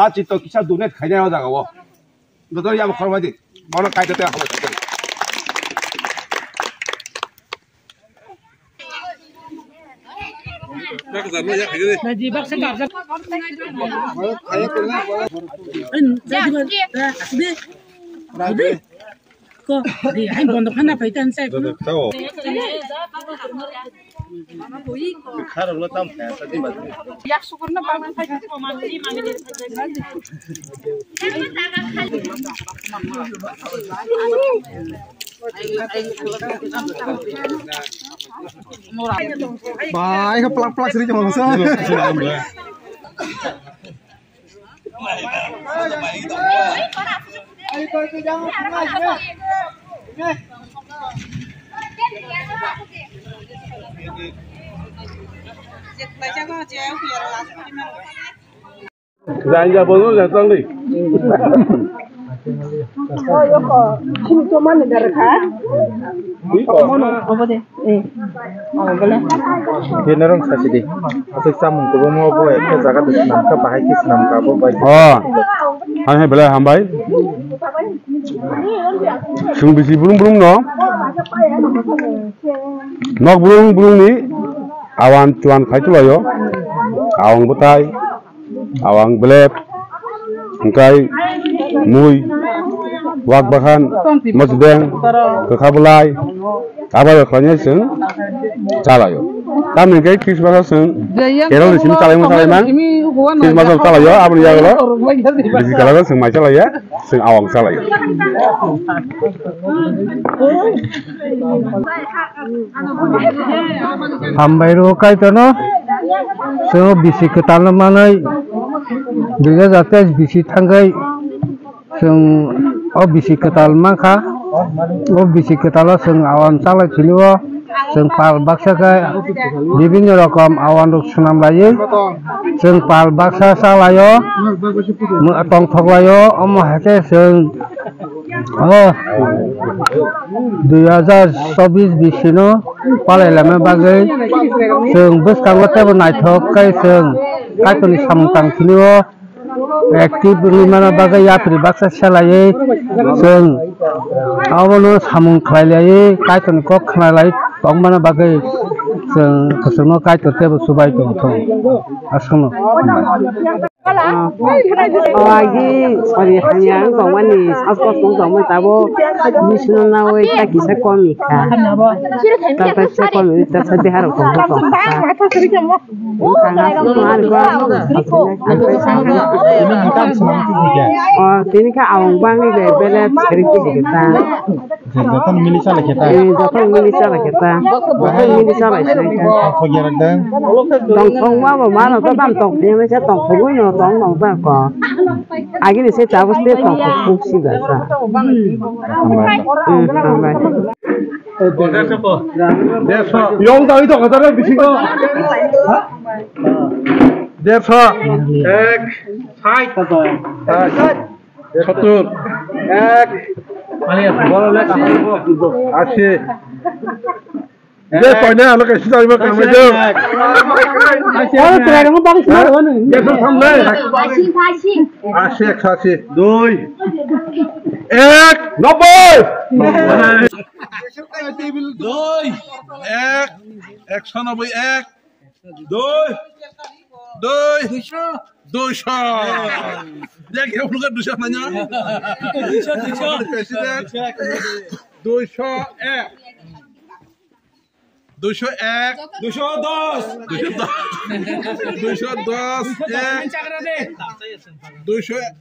다 짓도 기차 눈에 가냐 하다가고 너도 야 걸어봐지 뭐는 가야 돼 하고 Jadi bak saya nggak kok di hain pondok mana paitan saya Baik, pelak-pelak sering cuma masa. Jangan bodoh datang nih. Oh, yo kok. Sini cuma negara kah? Apa deh? Boleh. Generong saja. Asal samun kubu mau buat ke zakat Islam ke bahaya Islam ke apa baik. Oh, hanya bela hambai. Sung bisi bulung no. Nok bulung ni awan cuan kai tu yo. Awang betai, awang belep, engkai, mui, wak bahan, masdeng, kekabulai, apa yo kanya seng, cala yo. Kami engkai kis bahasa seng, kerana di sini cala yang mang, kis bahasa cala yo, apa dia kalau, di sini cala seng macam cala ya, seng awang cala yo. Hambai ro kai tu no, so bisi ketanam mana, juga jatuh bisi tanggai, seng oh bisi ketal maka, oh bisi ketala seng awan cala ciliwa, seng pal baksa kai, bibinyo rokom awan ruk sunam lagi, seng pal baksa salayo, atong thok layo, omo hake seng oh 2024 bisino palai lama bagai seng bus kanggote bernaithok kai seng kai tuni samtang kiliwo aktif mana bagai ya pribaksa salai seng awono samung khlailai kai tuni kok khlailai tong mana bagai seng kesono kai tote subai tong asono lagi sorry hanya kawan ni apa pun kawan tahu bisno nawe tak kisah komika tapi saya komik tapi harus kawan oh ini kan awang bang ni bela cerita kita Jatan milisa lah kita. Jatan milisa lah kita. Jatan milisa lah kita. Apa jarak dan? Tong apa mana? Tetap tong. Dia macam tong punya tong tak kok. Agi ni saya tahu sih tong fungsi bahasa. Yang tahu itu kata dia bisi ko. Desa ek hai kata. Betul. Ek boleh asyik. Dia punya anak kasih tahu macam macam. Oh, terang apa bagus mana? Dia sampai. Asyik. Doi. Ek, nombor. Doi. Ek sana boy ek. Doi. 200 dia kira bukan 200 nanya 200